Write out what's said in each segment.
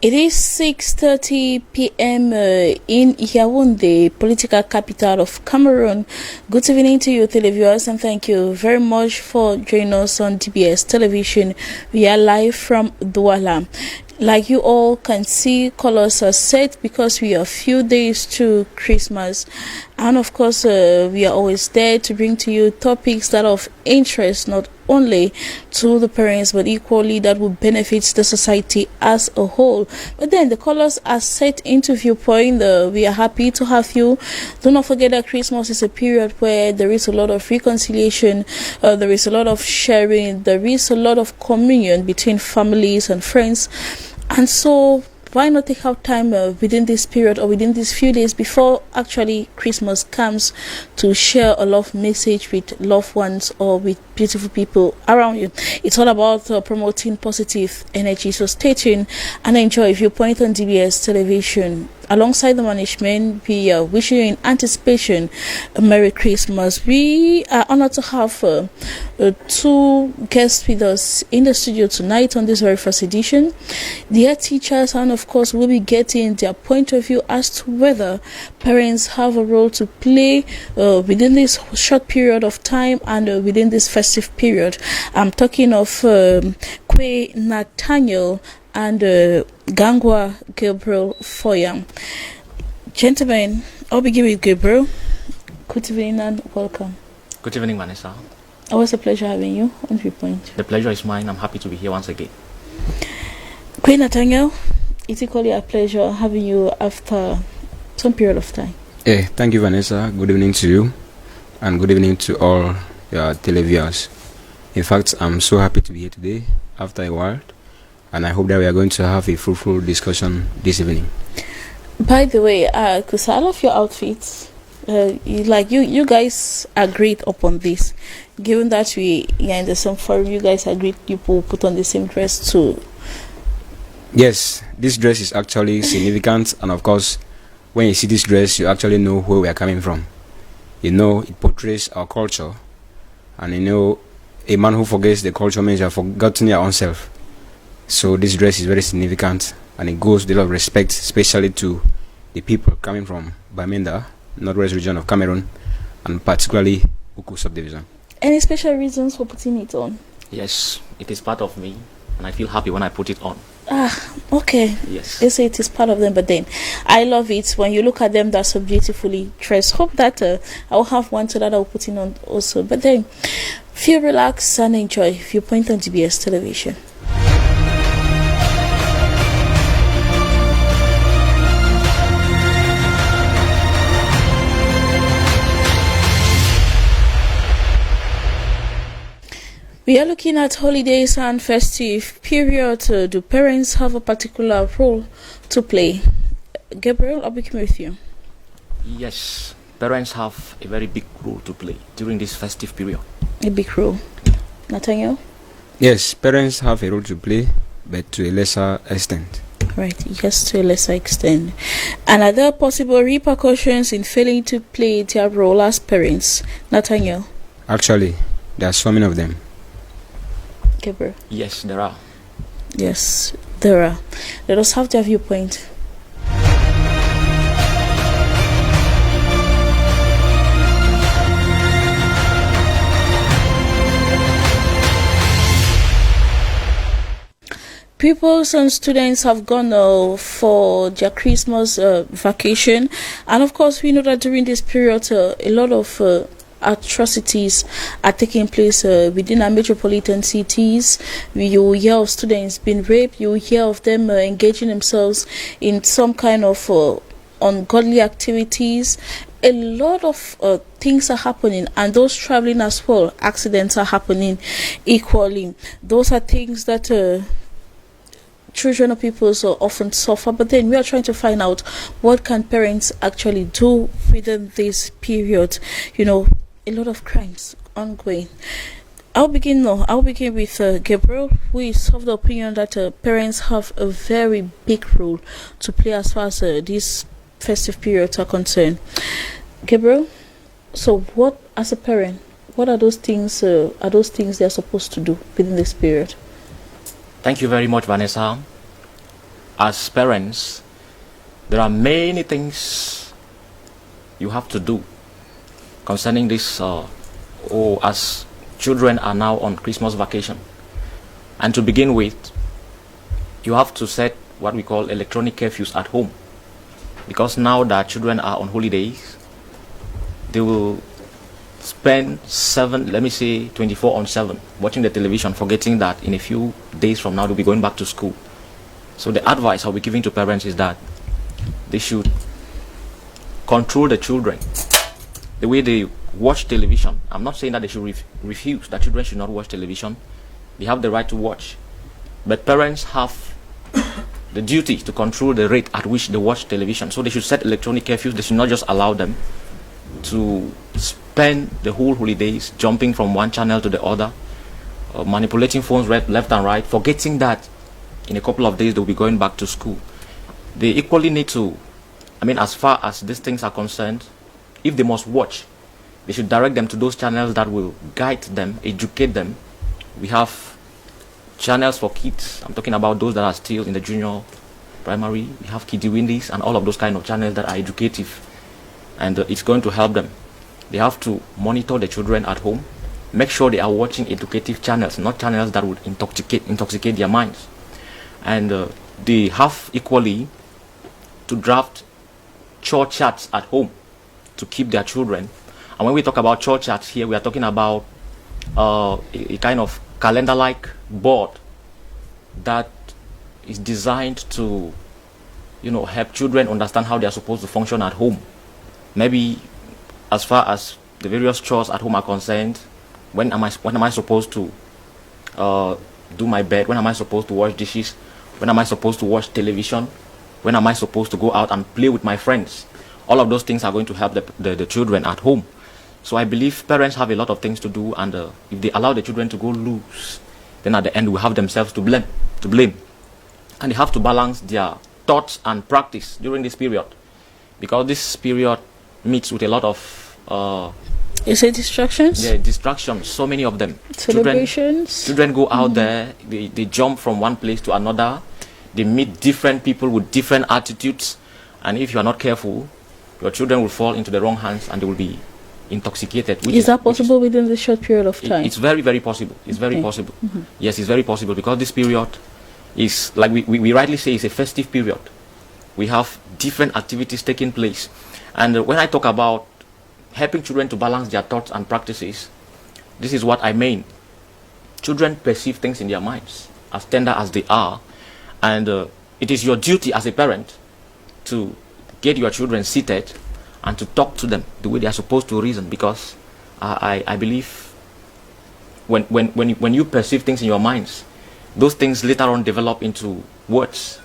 It is 6:30 p.m. In Yaoundé, political capital of Cameroon. Good evening to you, televiewers, and thank you very much for joining us on DBS Television. We are live from Douala. Like you all can see, colors are set because we are a few days to Christmas. And of course, we are always there to bring to you topics that are of interest, not only to the parents, but equally that will benefit the society as a whole. But then the colors are set into viewpoint. We are happy to have you. Do not forget that Christmas is a period where there is a lot of reconciliation, there is a lot of sharing, there is a lot of communion between families and friends. And so why not take out time within this period or within these few days before actually Christmas comes to share a love message with loved ones or with beautiful people around you. It's all about promoting positive energy. So stay tuned and enjoy Viewpoint on DBS Television. Alongside the management, we are wishing you in anticipation a Merry Christmas. We are honored to have two guests with us in the studio tonight on this very first edition. They are teachers, and of course we'll be getting their point of view as to whether parents have a role to play within this short period of time and within this festive period. I'm talking of Kwe Nathaniel and Gangwa Gabriel Foyam. Gentlemen, I'll begin with Gabriel. Good evening and welcome. Good evening, Vanessa. Always a pleasure having you on Viewpoint. The pleasure is mine. I'm happy to be here once again. Queen Nathaniel, it's equally a pleasure having you after some period of time. Hey, thank you, Vanessa. Good evening to you, and good evening to all your televiewers. In fact, I'm so happy to be here today after a while, and I hope that we are going to have a fruitful discussion this evening. By the way, because I love your outfits. You guys agreed upon this. Given that we are in the same forum, you guys agreed people put on the same dress too. Yes, this dress is actually significant, and of course, when you see this dress, you actually know where we are coming from. You know, it portrays our culture, and you know, a man who forgets the culture means you have forgotten your own self. So this dress is very significant, and it goes with a lot of respect, especially to the people coming from Bamenda, northwest region of Cameroon, and particularly Uku subdivision. Any special reasons for putting it on? Yes, it is part of me, and I feel happy when I put it on. Okay. Yes. They say it is part of them, but then I love it when you look at them that so beautifully dressed. Hope that I'll have one so that I'll put it on also. But then feel relaxed and enjoy Viewpoint on DBS Television. We are looking at holidays and festive period. Do parents have a particular role to play? Gabriel, I'll begin with you. Yes, parents have a very big role to play during this festive period. A big role. Nathaniel? Yes, parents have a role to play, but to a lesser extent. Right, yes, to a lesser extent. And are there possible repercussions in failing to play their role as parents? Nathaniel? Actually, there are so many of them. Gabriel? Yes, there are. Yes, there are. Let us have their viewpoint. Pupils and students have gone for their Christmas vacation, and of course we know that during this period a lot of atrocities are taking place within our metropolitan cities. You hear of students being raped, you hear of them engaging themselves in some kind of ungodly activities. A lot of things are happening, and those traveling as well, accidents are happening equally. Those are things that children or people so often suffer, but then we are trying to find out what can parents actually do within this period. You know, a lot of crimes ongoing. I'll begin with Gabriel, who is of the opinion that parents have a very big role to play as far as these festive periods are concerned. Gabriel, so what, as a parent, what are those things they're supposed to do within this period? Thank you very much, Vanessa. as parents, there are many things you have to do concerning this, as children are now on Christmas vacation. And to begin with, you have to set what we call electronic curfews at home. Because now that children are on holidays, they will spend 24/7 watching the television, forgetting that in a few days from now they'll be going back to school. So the advice I'll be giving to parents is that they should control the children, the way they watch television. I'm not saying that they should refuse, that children should not watch television. They have the right to watch. But parents have the duty to control the rate at which they watch television. So they should set electronic curfews. They should not just allow them to spend the whole holidays jumping from one channel to the other, manipulating phones left and right, forgetting that in a couple of days they'll be going back to school. They equally need to, as far as these things are concerned, if they must watch, they should direct them to those channels that will guide them, educate them. We have channels for kids. I'm talking about those that are still in the junior primary. We have Kiddie Windies and all of those kind of channels that are educative, and it's going to help them. They have to monitor the children at home, make sure they are watching educative channels, not channels that would intoxicate their minds. And they have equally to draft chore charts at home to keep their children. And when we talk about chore charts here, we are talking about a kind of calendar-like board that is designed to, help children understand how they are supposed to function at home. Maybe as far as the various chores at home are concerned, when am I supposed to do my bed? When am I supposed to wash dishes? When am I supposed to watch television? When am I supposed to go out and play with my friends? All of those things are going to help the children at home. So I believe parents have a lot of things to do, and if they allow the children to go loose, then at the end we have themselves to blame. And they have to balance their thoughts and practice during this period, because this period meets with a lot of you say distractions? Yeah, distractions, so many of them. Celebrations. Children go out there, they jump from one place to another, they meet different people with different attitudes, and if you are not careful, your children will fall into the wrong hands and they will be intoxicated. Is that possible within the short period of time? It's very, very possible. It's very possible. Yes, it's very possible, because this period is, like we rightly say, it's a festive period. We have different activities taking place. And when I talk about helping children to balance their thoughts and practices, this is what I mean. Children perceive things in their minds, as tender as they are, and it is your duty as a parent to get your children seated and to talk to them the way they are supposed to reason, because I believe when you perceive things in your minds, those things later on develop into words,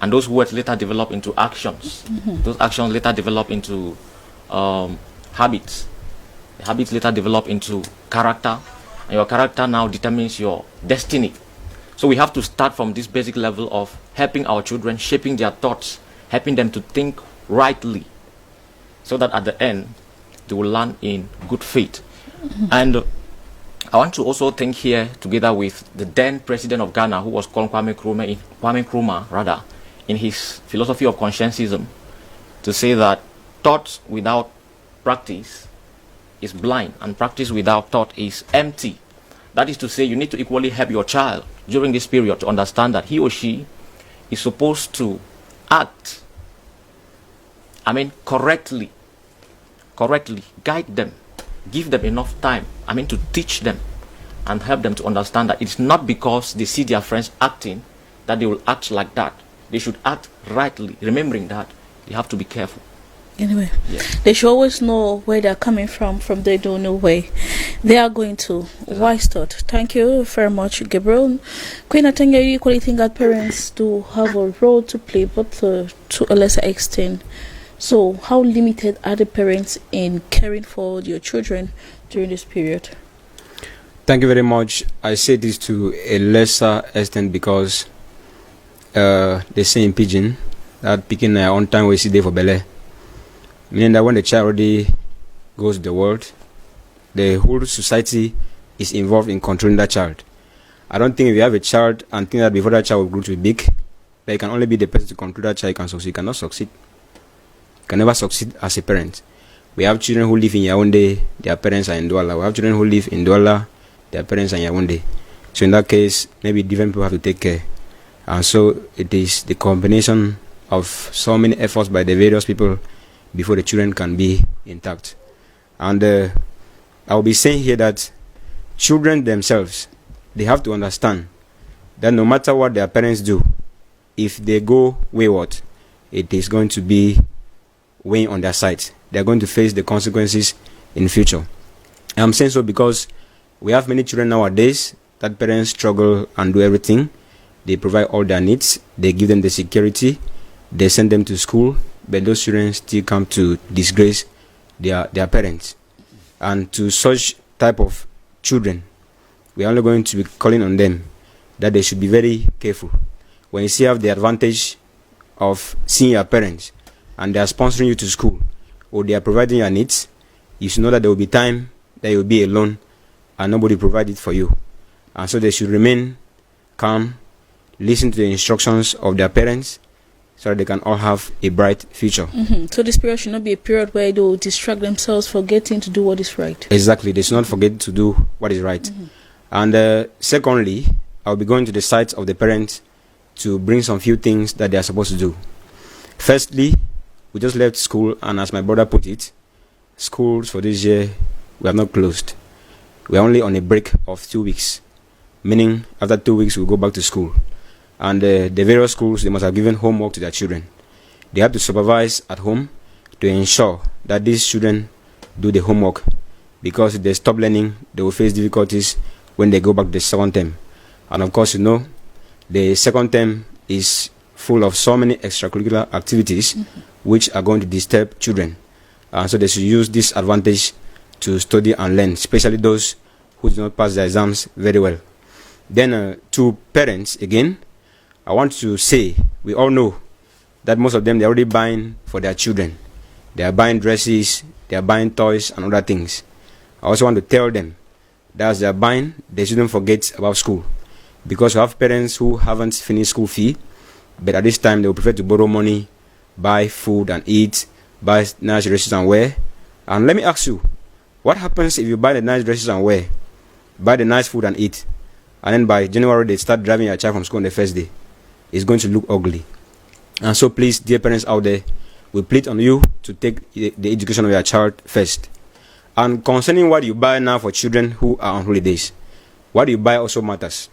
and those words later develop into actions. Those actions later develop into habits. The habits later develop into character, and your character now determines your destiny. So we have to start from this basic level of helping our children, shaping their thoughts, helping them to think rightly, so that at the end they will land in good faith. And I want to also think here, together with the then president of Ghana, who was called Kwame Nkrumah, in his philosophy of conscientism, to say that thought without practice is blind, and practice without thought is empty. That is to say, you need to equally help your child during this period to understand that he or she is supposed to act, correctly, guide them, give them enough time, to teach them and help them to understand that it's not because they see their friends acting that they will act like that. They should act rightly, remembering that they have to be careful. Anyway, they should always know where they're coming from they don't know where they are going to. Exactly. Wise thought. Thank you very much, Gabriel. Queen Atenge, you equally think that parents do have a role to play, but to a lesser extent. So how limited are the parents in caring for your children during this period? Thank you very much. I say this to a lesser extent because they say in Pidgin that picking on time we see day for belly. Meaning that when the child already goes to the world, the whole society is involved in controlling that child. I don't think if you have a child and think that before that child will grow to be big, that you can only be the person to control that child can succeed. You cannot succeed. You can never succeed as a parent. We have children who live in Yaoundé, their parents are in Douala. We have children who live in Douala, their parents are in Yaoundé. So in that case, maybe different people have to take care. And so it is the combination of so many efforts by the various people before the children can be intact. And I will be saying here that children themselves, they have to understand that no matter what their parents do, if they go wayward, it is going to be weighing on their side. They are going to face the consequences in the future. I'm saying so because we have many children nowadays that parents struggle and do everything. They provide all their needs. They give them the security. They send them to school. But those children still come to disgrace their parents. And to such type of children, we are only going to be calling on them that they should be very careful. When you see have the advantage of seeing your parents and they are sponsoring you to school or they are providing your needs, you should know that there will be time that you will be alone and nobody provide it for you. And so they should remain calm, listen to the instructions of their parents so that they can all have a bright future. So this period should not be a period where they will distract themselves, forgetting to do what is right. Exactly. They should not forget to do what is right. And secondly, I'll be going to the sites of the parents to bring some few things that they are supposed to do. Firstly, we just left school, and as my brother put it, schools for this year, we have not closed. We are only on a break of 2 weeks, meaning after 2 weeks, we'll go back to school. And the various schools, they must have given homework to their children. They have to supervise at home to ensure that these children do the homework, because if they stop learning, they will face difficulties when they go back to the second term. And of course, you know, the second term is full of so many extracurricular activities which are going to disturb children. So they should use this advantage to study and learn, especially those who do not pass their exams very well. Then to parents, again, I want to say, we all know that most of them, they're already buying for their children. They are buying dresses, they are buying toys and other things. I also want to tell them that as they are buying, they shouldn't forget about school. Because we have parents who haven't finished school fee, but at this time they will prefer to borrow money, buy food and eat, buy nice dresses and wear. And let me ask you, what happens if you buy the nice dresses and wear, buy the nice food and eat, and then by January they start driving your child from school on the first day? It's going to look ugly. And so please, dear parents out there, we plead on you to take the education of your child first. And concerning what you buy now for children who are on holidays, what you buy also matters.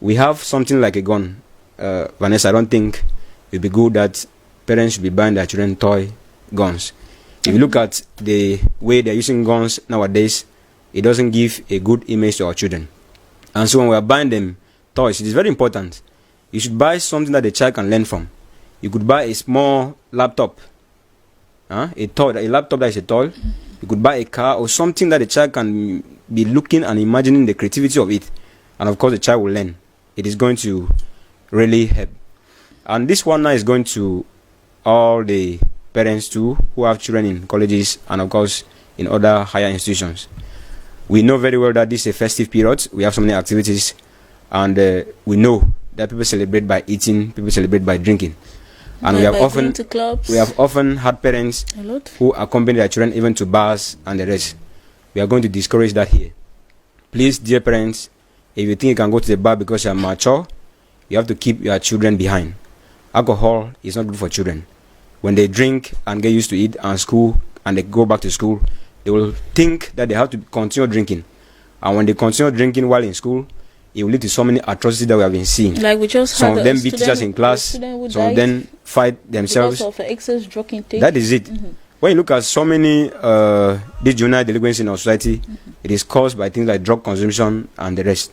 We have something like a gun. Vanessa, I don't think it would be good that parents should be buying their children toy guns. If you look at the way they're using guns nowadays, it doesn't give a good image to our children. And so when we are buying them toys, it is very important. You should buy something that the child can learn from. You could buy a small laptop, a laptop that is a toy. You could buy a car or something that the child can be looking and imagining the creativity of it. And of course, the child will learn. It is going to really help. And this one now is going to all the parents too who have children in colleges and of course in other higher institutions. We know very well that this is a festive period. We have so many activities, and we know that people celebrate by eating, people celebrate by drinking. And we have often had parents who accompany their children even to bars and the rest. We are going to discourage that here. Please, dear parents, if you think you can go to the bar because you are mature, you have to keep your children behind. Alcohol is not good for children. When they drink and get used to it and school and they go back to school, they will think that they have to continue drinking. And when they continue drinking while in school, it will lead to so many atrocities that we have been seeing. Like we just some of them beat teachers in class, some of them fight themselves. Because of excess drug intake. That is it. When you look at so many these juvenile delinquencies in our society, it is caused by things like drug consumption and the rest.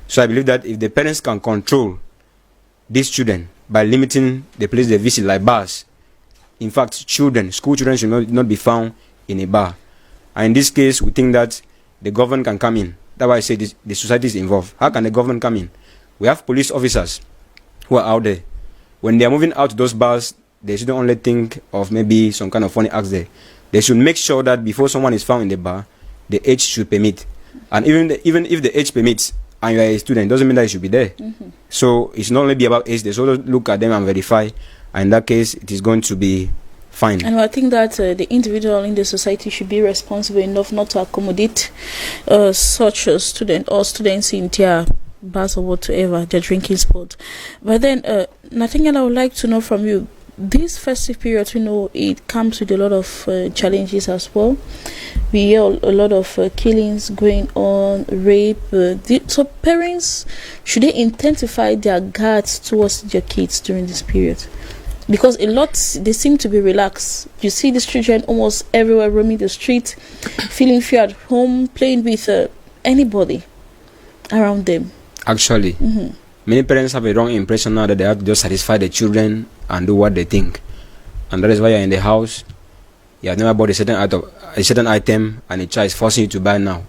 So I believe that if the parents can control these children by limiting the place they visit, like bars, in fact, school children should not be found in a bar. And in this case, we think that the government can come in. That's why I say the society is involved. How can the government come in? We have police officers who are out there. When they are moving out to those bars, they shouldn't only think of maybe some kind of funny acts there. They should make sure that before someone is found in the bar, the age should permit. And even if the age permits, and you are a student, doesn't mean that you should be there. So it's not only be about age, there's also look at them and verify, and in that case, it is going to be fine. And I think that the individual in the society should be responsible enough not to accommodate such a student or students in their bars or whatever, their drinking spot. But then, Nathaniel, I would like to know from you, this festive period, we know it comes with a lot of challenges as well. We hear a lot of killings going on, rape. So parents, should they intensify their guards towards their kids during this period? Because a lot, they seem to be relaxed. You see these children almost everywhere roaming the street, feeling fear at home, playing with anybody around them. Actually, many parents have a wrong impression now that they have to just satisfy the children and do what they think. And that is why you're in the house, you have never bought a certain item, and a child is forcing you to buy now.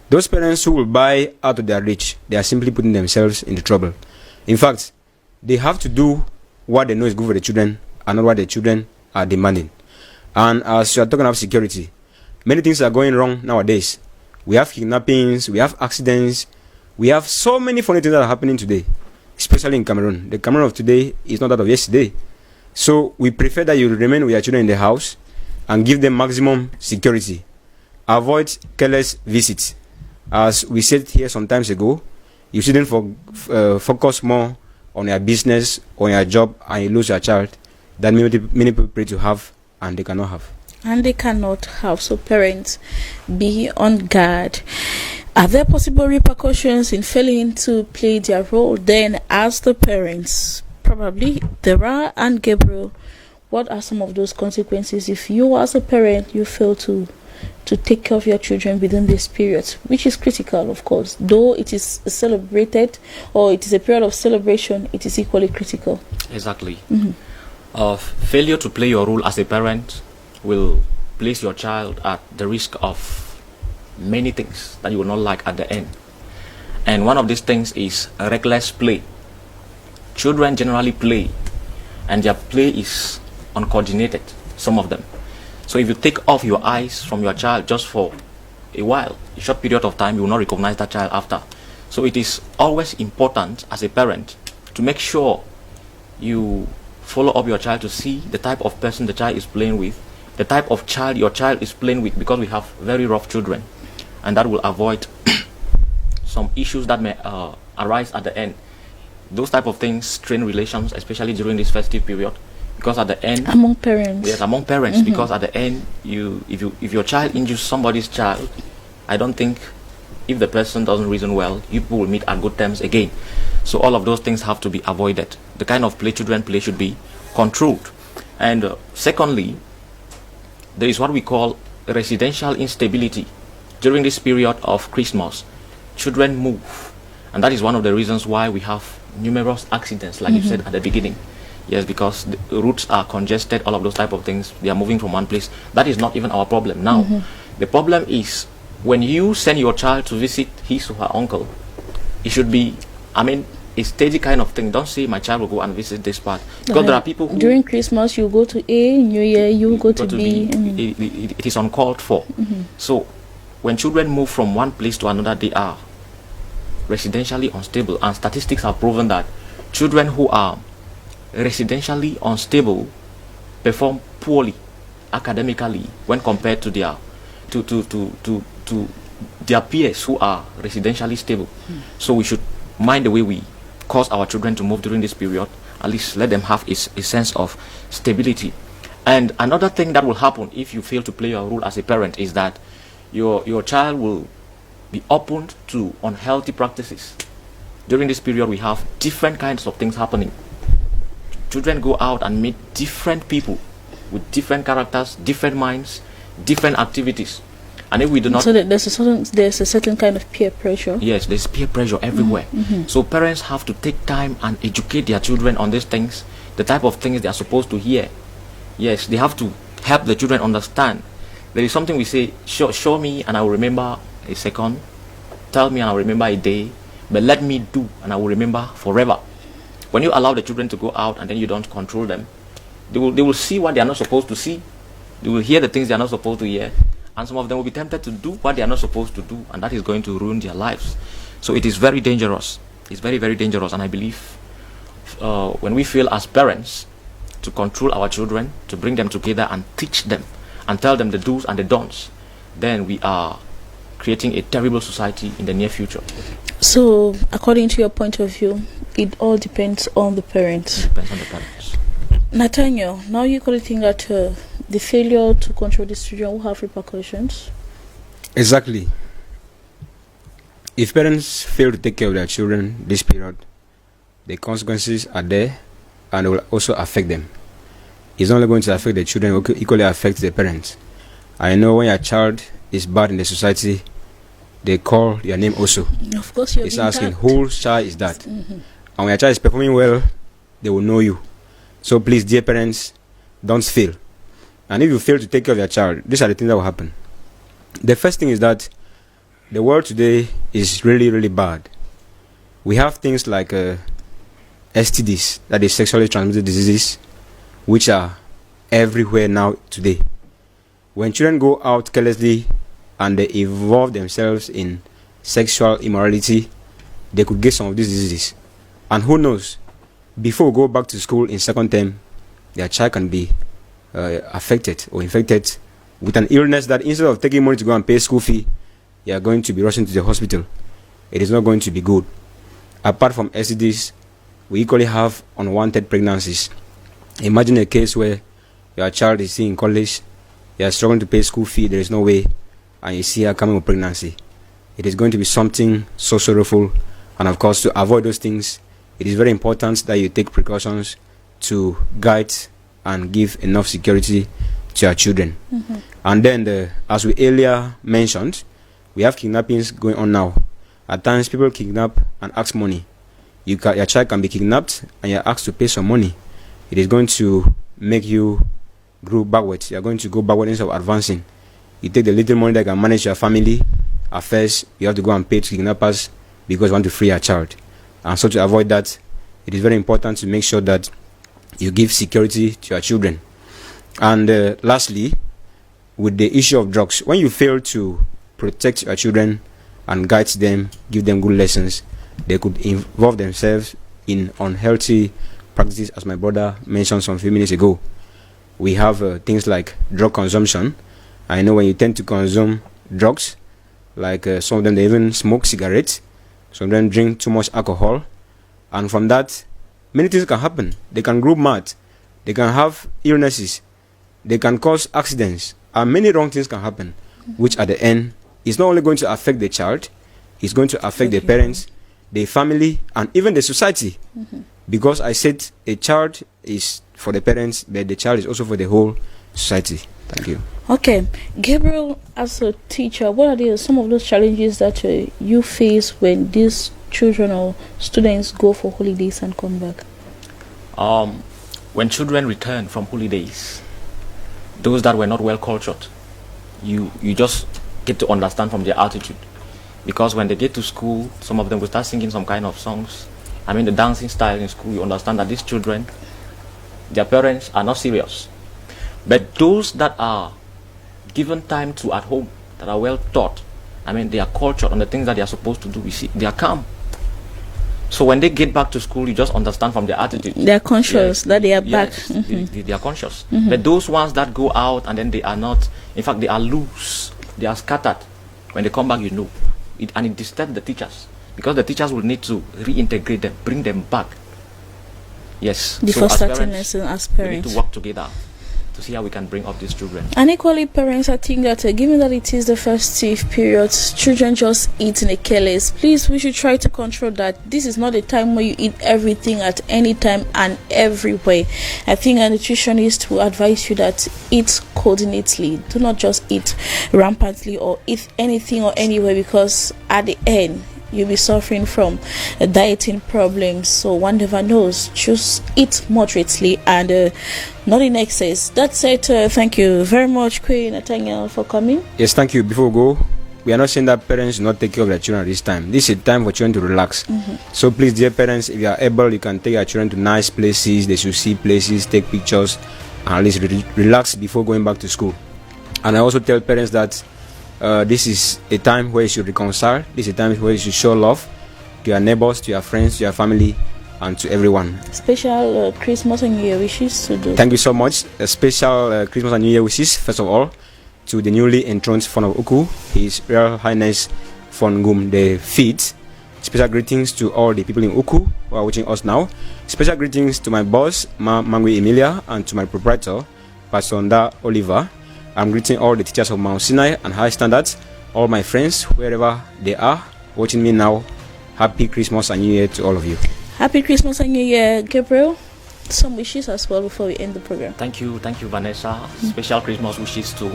Those parents who will buy out of their reach, they are simply putting themselves into trouble. In fact, they have to do what they know is good for the children and not what the children are demanding. And as you are talking about security, many things are going wrong nowadays. We have kidnappings, we have accidents, we have so many funny things that are happening today, especially in Cameroon. The Cameroon of today is not that of yesterday. So we prefer that you remain with your children in the house and give them maximum security. Avoid careless visits. As we said here some times ago, you shouldn't focus more on your business, on your job, and you lose your child that many people pray to have and they cannot have. And they cannot have. So parents, be on guard. Are there possible repercussions in failing to play their role? Then as the parents, probably there are. And Gabriel, what are some of those consequences if you as a parent, you fail to take care of your children within this period, which is critical, of course. Though it is celebrated or it is a period of celebration, it is equally critical. Exactly. Failure to play your role as a parent will place your child at the risk of many things that you will not like at the end. And one of these things is reckless play. Children generally play, and their play is uncoordinated, some of them. So if you take off your eyes from your child just for a while, a short period of time, you will not recognize that child after. So it is always important as a parent to make sure you follow up your child to see the type of person the child is playing with, the type of child your child is playing with, because we have very rough children, and that will avoid some issues that may arise at the end. Those type of things strain relations, especially during this festive period. Because at the end, among parents, yes, among parents, because at the end, if your child injures somebody's child, I don't think, if the person doesn't reason well, you people will meet at good terms again. So all of those things have to be avoided. The kind of play children play should be controlled. And secondly, there is what we call residential instability. During this period of Christmas, children move, and that is one of the reasons why we have numerous accidents, like you said at the beginning. Yes, because the routes are congested, all of those type of things. They are moving from one place. That is not even our problem now. The problem is when you send your child to visit his or her uncle, it should be, a steady kind of thing. Don't say my child will go and visit this part. Because there are people who... During Christmas, you go to A, New Year, you go to B. It is uncalled for. So when children move from one place to another, they are residentially unstable. And statistics have proven that children who are residentially unstable perform poorly academically when compared to their their peers who are residentially stable. So we should mind the way we cause our children to move during this period. At least let them have a sense of stability. And another thing that will happen if you fail to play your role as a parent is that your child will be opened to unhealthy practices. During this period, we have different kinds of things happening. Children go out and meet different people with different characters, different minds, different activities. And if we do not... So there's a certain kind of peer pressure. Yes, there's peer pressure everywhere. So parents have to take time and educate their children on these things, the type of things they are supposed to hear. Yes, they have to help the children understand. There is something we say, show me and I will remember a second. Tell me and I will remember a day. But let me do and I will remember forever. When you allow the children to go out and then you don't control them, they will see what they are not supposed to see. They will hear the things they are not supposed to hear. And some of them will be tempted to do what they are not supposed to do. And that is going to ruin their lives. So it is very dangerous. It's very, very dangerous. And I believe when we fail as parents to control our children, to bring them together and teach them and tell them the do's and the don'ts, then we are creating a terrible society in the near future. So, according to your point of view, it all depends on the parents. It depends on the parents. Nathaniel, now you could think that the failure to control these children will have repercussions? Exactly. If parents fail to take care of their children this period, the consequences are there and it will also affect them. It's not only going to affect the children, it will equally affect the parents. I know when your child is bad in the society, they call your name also. Of course, you're it's asking, whose child is that? And when your child is performing well, they will know you. So please, dear parents, don't fail. And if you fail to take care of your child, these are the things that will happen. The first thing is that the world today is really, really bad. We have things like STDs, that is sexually transmitted diseases, which are everywhere now today. When children go out carelessly and they involve themselves in sexual immorality, they could get some of these diseases. And who knows, before we go back to school in second term, their child can be affected or infected with an illness that instead of taking money to go and pay school fee, you are going to be rushing to the hospital. It is not going to be good. Apart from STDs, we equally have unwanted pregnancies. Imagine a case where your child is in college, you are struggling to pay school fee, there is no way, and you see her coming with pregnancy. It is going to be something so sorrowful. And of course, to avoid those things, it is very important that you take precautions to guide and give enough security to your children. And then, as we earlier mentioned, we have kidnappings going on now. At times, people kidnap and ask money. Your child can be kidnapped and you're asked to pay some money. It is going to make you grow backwards. You're going to go backward instead of advancing. You take the little money that can manage your family. At first, you have to go and pay to kidnappers because you want to free your child. And so to avoid that, it is very important to make sure that you give security to your children. And lastly, with the issue of drugs, when you fail to protect your children and guide them, give them good lessons, they could involve themselves in unhealthy practices, as my brother mentioned some few minutes ago. We have things like drug consumption. I know when you tend to consume drugs, like some of them, they even smoke cigarettes, some of them drink too much alcohol, and from that, many things can happen. They can grow mad, they can have illnesses, they can cause accidents, and many wrong things can happen, which at the end is not only going to affect the child, it's going to affect the parents, the family, and even the society. Because I said a child is for the parents, but the child is also for the whole society. Thank you. Okay, Gabriel, as a teacher, what are some of those challenges that you face when these children or students go for holidays and come back? When children return from holidays, those that were not well cultured, you just get to understand from their attitude. Because when they get to school, some of them will start singing some kind of songs. I mean, the dancing style in school, you understand that these children, their parents are not serious. But those that are given time to at home, that are well taught, I mean, they are cultured on the things that they are supposed to do, you see, they are calm. So when they get back to school, you just understand from their attitude. They are conscious that they are back. They are conscious. But those ones that go out and then they are not, in fact, they are loose, they are scattered. When they come back, you know. And it disturbs the teachers. Because the teachers will need to reintegrate them, bring them back. Yes. Before starting lesson as parents, we need to work together to see how we can bring up these children. And equally, parents, I think that given that it is the festive period, children just eat in a careless. Please, we should try to control that. This is not a time where you eat everything at any time and everywhere. I think a nutritionist will advise you that eat coordinately. Do not just eat rampantly or eat anything or anywhere, because at the end, you'll be suffering from dieting problems. So one never knows. Just eat moderately and not in excess. That's it. Thank you very much, Queen Nathaniel, for coming. Yes, thank you. Before we go, we are not saying that parents do not take care of their children at this time. This is a time for children to relax. So please, dear parents, if you are able, you can take your children to nice places. They should see places, take pictures, and at least relax before going back to school. And I also tell parents that This is a time where you should reconcile. This is a time where you should show love to your neighbors, to your friends, to your family, and to everyone. Special Christmas and New Year wishes to do. Thank you so much. A special Christmas and New Year wishes, first of all, to the newly enthroned Fon of Uku, His Royal Highness Fon Ngum the Fifth. Special greetings to all the people in Uku who are watching us now. Special greetings to my boss, Mangui Emilia, and to my proprietor, Pastor Nda Oliver. I'm greeting all the teachers of Mount Sinai and High Standards, all my friends, wherever they are watching me now. Happy Christmas and New Year to all of you. Happy Christmas and New Year, Gabriel. Some wishes as well before we end the program. Thank you, Vanessa. Special Christmas wishes to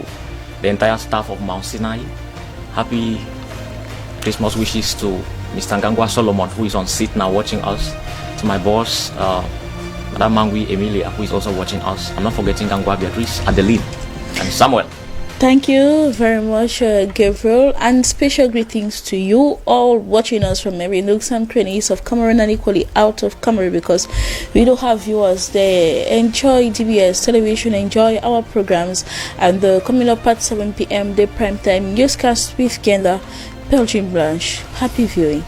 the entire staff of Mount Sinai. Happy Christmas wishes to Mr. Ngangwa Solomon, who is on seat now watching us. To my boss, Madam Mangui Emilia, who is also watching us. I'm not forgetting Ngangwa Beatrice, Adeline, and Samuel. Thank you very much, Gabriel, and special greetings to you all watching us from every nooks and crannies of Cameroon and equally out of Cameroon, because we do have viewers there. Enjoy DBS television, enjoy our programs, and coming up at 7 p.m. the primetime newscast with Genda Belgian Branch. Happy viewing.